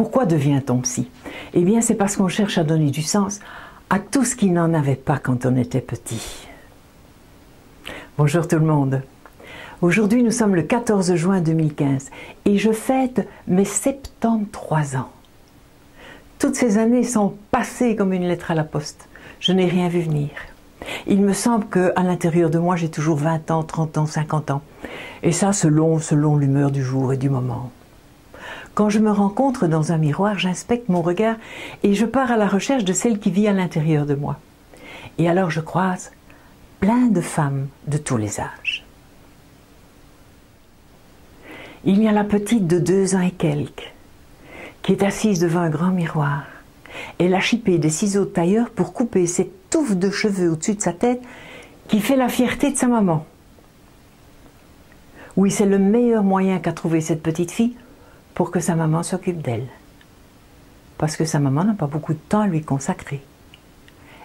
Pourquoi devient-on psy? Eh bien, c'est parce qu'on cherche à donner du sens à tout ce qui n'en avait pas quand on était petit. Bonjour tout le monde. Aujourd'hui, nous sommes le 14 juin 2015 et je fête mes 73 ans. Toutes ces années sont passées comme une lettre à la poste. Je n'ai rien vu venir. Il me semble qu'à l'intérieur de moi, j'ai toujours 20 ans, 30 ans, 50 ans. Et ça, selon l'humeur du jour et du moment. Quand je me rencontre dans un miroir, j'inspecte mon regard et je pars à la recherche de celle qui vit à l'intérieur de moi. Et alors je croise plein de femmes de tous les âges. Il y a la petite de 2 ans et quelques, qui est assise devant un grand miroir. Elle a chipé des ciseaux de tailleur pour couper cette touffe de cheveux au-dessus de sa tête qui fait la fierté de sa maman. Oui, c'est le meilleur moyen qu'a trouvé cette petite fille pour que sa maman s'occupe d'elle. Parce que sa maman n'a pas beaucoup de temps à lui consacrer.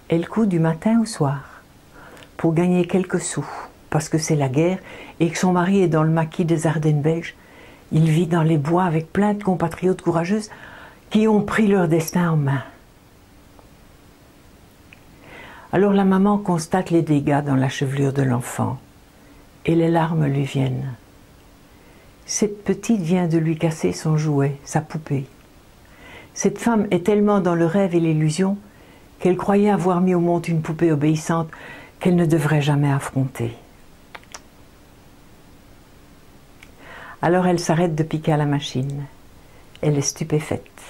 Elle coud du matin au soir pour gagner quelques sous, parce que c'est la guerre et que son mari est dans le maquis des Ardennes belges. Il vit dans les bois avec plein de compatriotes courageuses qui ont pris leur destin en main. Alors la maman constate les dégâts dans la chevelure de l'enfant et les larmes lui viennent. Cette petite vient de lui casser son jouet, sa poupée. Cette femme est tellement dans le rêve et l'illusion qu'elle croyait avoir mis au monde une poupée obéissante qu'elle ne devrait jamais affronter. Alors elle s'arrête de piquer à la machine. Elle est stupéfaite.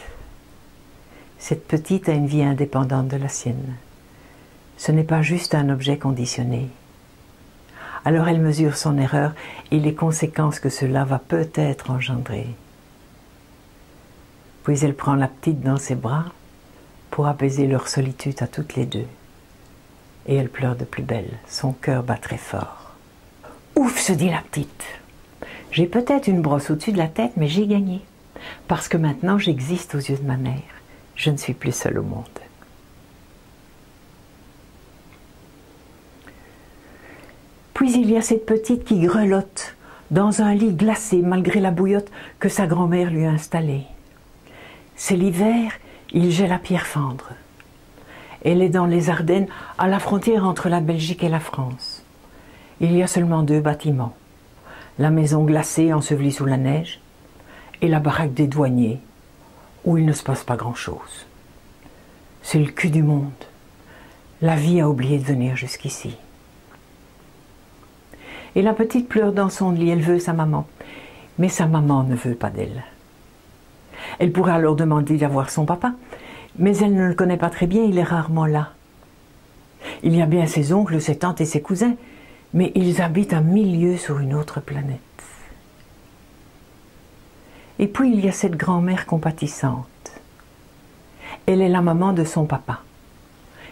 Cette petite a une vie indépendante de la sienne. Ce n'est pas juste un objet conditionné. Alors elle mesure son erreur et les conséquences que cela va peut-être engendrer. Puis elle prend la petite dans ses bras pour apaiser leur solitude à toutes les deux. Et elle pleure de plus belle, son cœur bat très fort. Ouf, se dit la petite. J'ai peut-être une brosse au-dessus de la tête, mais j'ai gagné. Parce que maintenant j'existe aux yeux de ma mère. Je ne suis plus seule au monde. Puis il y a cette petite qui grelotte dans un lit glacé malgré la bouillotte que sa grand-mère lui a installée. C'est l'hiver, il gèle à pierre fendre. Elle est dans les Ardennes, à la frontière entre la Belgique et la France. Il y a seulement 2 bâtiments. La maison glacée ensevelie sous la neige et la baraque des douaniers, où il ne se passe pas grand-chose. C'est le cul du monde. La vie a oublié de venir jusqu'ici. Et la petite pleure dans son lit, elle veut sa maman. Mais sa maman ne veut pas d'elle. Elle pourrait alors demander d'avoir son papa, mais elle ne le connaît pas très bien, il est rarement là. Il y a bien ses oncles, ses tantes et ses cousins, mais ils habitent à 1000 lieues sur une autre planète. Et puis il y a cette grand-mère compatissante. Elle est la maman de son papa.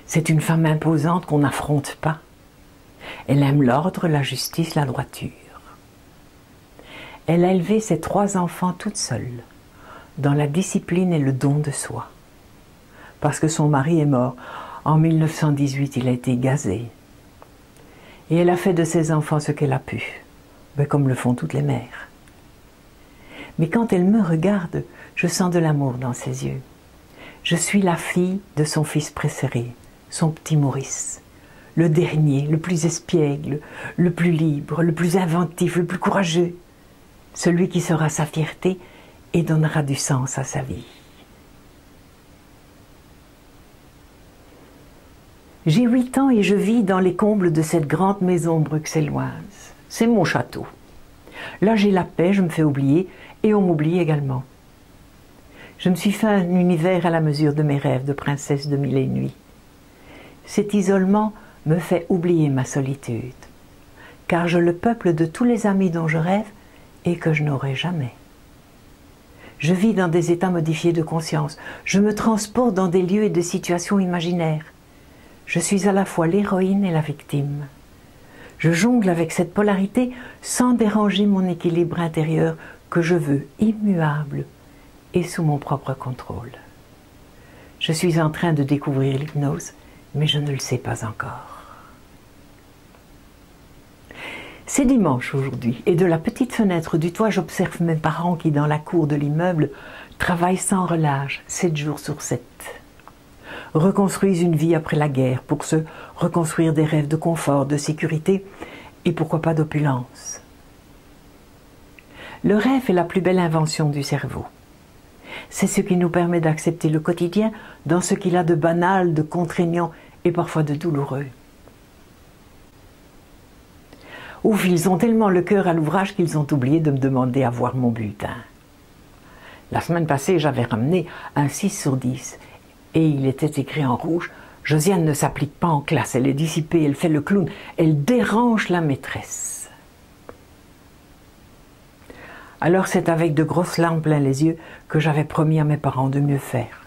C'est une femme imposante qu'on n'affronte pas. Elle aime l'ordre, la justice, la droiture. Elle a élevé ses 3 enfants toute seule, dans la discipline et le don de soi. Parce que son mari est mort. En 1918, il a été gazé. Et elle a fait de ses enfants ce qu'elle a pu, comme le font toutes les mères. Mais quand elle me regarde, je sens de l'amour dans ses yeux. Je suis la fille de son fils préféré, son petit Maurice. Le dernier, le plus espiègle, le plus libre, le plus inventif, le plus courageux. Celui qui sera sa fierté et donnera du sens à sa vie. J'ai 8 ans et je vis dans les combles de cette grande maison bruxelloise. C'est mon château. Là j'ai la paix, je me fais oublier et on m'oublie également. Je me suis fait un univers à la mesure de mes rêves de princesse de 1000 et une nuits. Cet isolement me fait oublier ma solitude, car je le peuple de tous les amis dont je rêve et que je n'aurai jamais. Je vis dans des états modifiés de conscience, je me transporte dans des lieux et des situations imaginaires. Je suis à la fois l'héroïne et la victime. Je jongle avec cette polarité sans déranger mon équilibre intérieur que je veux immuable et sous mon propre contrôle. Je suis en train de découvrir l'hypnose, mais je ne le sais pas encore. C'est dimanche aujourd'hui et de la petite fenêtre du toit, j'observe mes parents qui, dans la cour de l'immeuble, travaillent sans relâche, 7 jours sur 7. Reconstruisent une vie après la guerre pour se reconstruire des rêves de confort, de sécurité et pourquoi pas d'opulence. Le rêve est la plus belle invention du cerveau. C'est ce qui nous permet d'accepter le quotidien dans ce qu'il a de banal, de contraignant et parfois de douloureux. Ouf, ils ont tellement le cœur à l'ouvrage qu'ils ont oublié de me demander à voir mon bulletin. La semaine passée, j'avais ramené un 6 sur 10 et il était écrit en rouge « Josiane ne s'applique pas en classe, elle est dissipée, elle fait le clown, elle dérange la maîtresse. » Alors c'est avec de grosses larmes plein les yeux que j'avais promis à mes parents de mieux faire,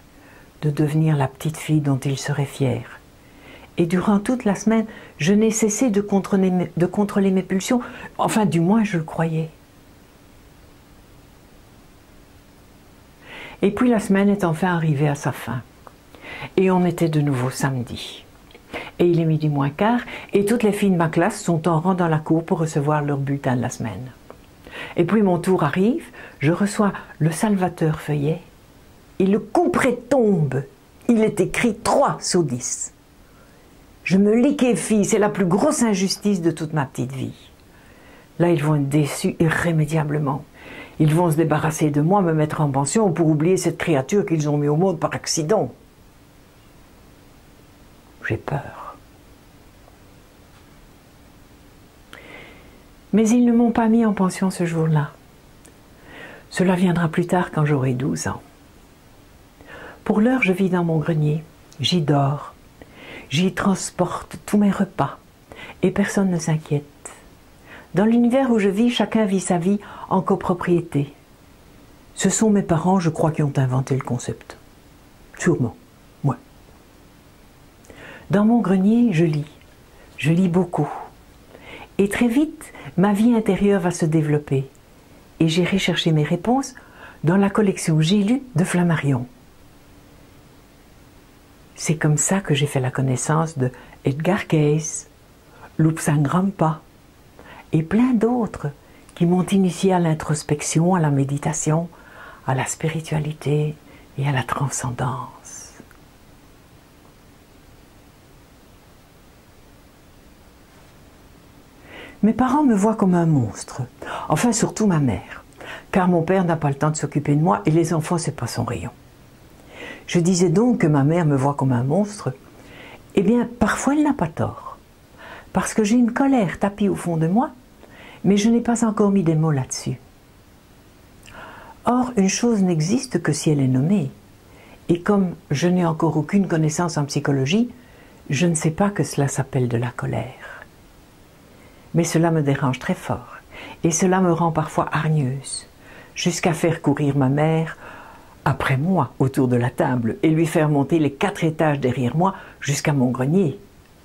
de devenir la petite fille dont ils seraient fiers. Et durant toute la semaine, je n'ai cessé de contrôler mes pulsions, enfin du moins je le croyais. Et puis la semaine est enfin arrivée à sa fin. Et on était de nouveau samedi. Et il est 12:15 et toutes les filles de ma classe sont en rang dans la cour pour recevoir leur bulletin de la semaine. Et puis mon tour arrive, je reçois le Salvateur feuillet et le couperet tombe. Il est écrit 3 sur 10. Je me liquéfie, c'est la plus grosse injustice de toute ma petite vie. Là, ils vont être déçus irrémédiablement. Ils vont se débarrasser de moi, me mettre en pension pour oublier cette créature qu'ils ont mis au monde par accident. J'ai peur. Mais ils ne m'ont pas mis en pension ce jour-là. Cela viendra plus tard quand j'aurai 12 ans. Pour l'heure, je vis dans mon grenier. J'y dors. J'y transporte tous mes repas. Et personne ne s'inquiète. Dans l'univers où je vis, chacun vit sa vie en copropriété. Ce sont mes parents, je crois, qui ont inventé le concept. Sûrement, moi. Dans mon grenier, je lis beaucoup. Et très vite, ma vie intérieure va se développer. Et j'irai chercher mes réponses dans la collection J'ai lu de Flammarion. C'est comme ça que j'ai fait la connaissance de Edgar Cayce, Lobsang Rampa et plein d'autres qui m'ont initié à l'introspection, à la méditation, à la spiritualité et à la transcendance. Mes parents me voient comme un monstre, enfin surtout ma mère, car mon père n'a pas le temps de s'occuper de moi et les enfants c'est pas son rayon. Je disais donc que ma mère me voit comme un monstre. Eh bien, parfois elle n'a pas tort, parce que j'ai une colère tapie au fond de moi, mais je n'ai pas encore mis des mots là-dessus. Or, une chose n'existe que si elle est nommée, et comme je n'ai encore aucune connaissance en psychologie, je ne sais pas que cela s'appelle de la colère. Mais cela me dérange très fort, et cela me rend parfois hargneuse, jusqu'à faire courir ma mère après moi autour de la table et lui faire monter les 4 étages derrière moi jusqu'à mon grenier,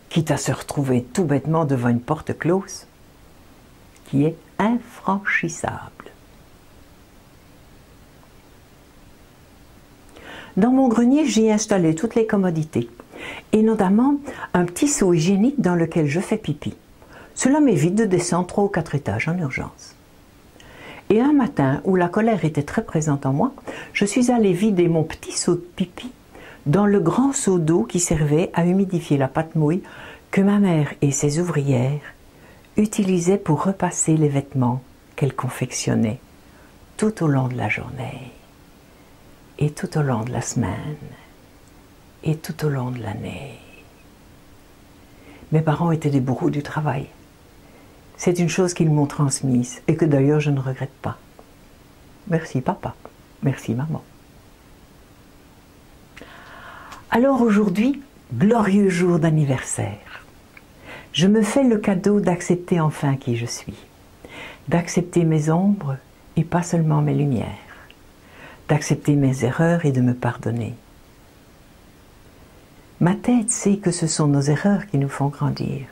quitte à se retrouver tout bêtement devant une porte close qui est infranchissable. Dans mon grenier, j'ai installé toutes les commodités et notamment un petit seau hygiénique dans lequel je fais pipi. Cela m'évite de descendre 3 ou 4 étages en urgence. Et un matin, où la colère était très présente en moi, je suis allée vider mon petit seau de pipi dans le grand seau d'eau qui servait à humidifier la pâte mouille que ma mère et ses ouvrières utilisaient pour repasser les vêtements qu'elles confectionnaient tout au long de la journée, et tout au long de la semaine, et tout au long de l'année. Mes parents étaient des bourreaux du travail. C'est une chose qu'ils m'ont transmise et que d'ailleurs je ne regrette pas. Merci papa, merci maman. Alors aujourd'hui, glorieux jour d'anniversaire, je me fais le cadeau d'accepter enfin qui je suis, d'accepter mes ombres et pas seulement mes lumières, d'accepter mes erreurs et de me pardonner. Ma tête sait que ce sont nos erreurs qui nous font grandir,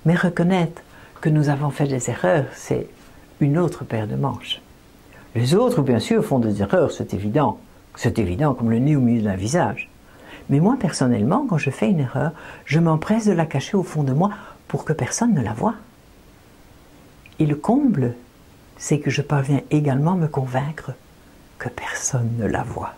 mais reconnaître que nous avons fait des erreurs, c'est une autre paire de manches. Les autres, bien sûr, font des erreurs, c'est évident. C'est évident comme le nez au milieu d'un visage. Mais moi, personnellement, quand je fais une erreur, je m'empresse de la cacher au fond de moi pour que personne ne la voie. Et le comble, c'est que je parviens également à me convaincre que personne ne la voit.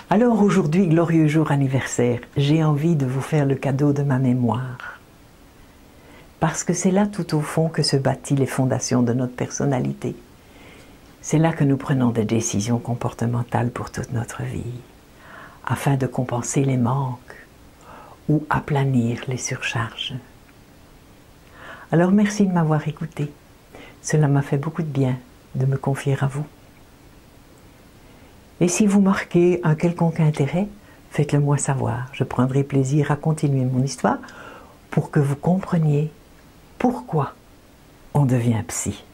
Alors aujourd'hui, glorieux jour anniversaire, j'ai envie de vous faire le cadeau de ma mémoire. Parce que c'est là tout au fond que se bâtissent les fondations de notre personnalité. C'est là que nous prenons des décisions comportementales pour toute notre vie, afin de compenser les manques ou aplanir les surcharges. Alors merci de m'avoir écouté. Cela m'a fait beaucoup de bien de me confier à vous. Et si vous marquez un quelconque intérêt, faites-le moi savoir. Je prendrai plaisir à continuer mon histoire pour que vous compreniez pourquoi on devient psy.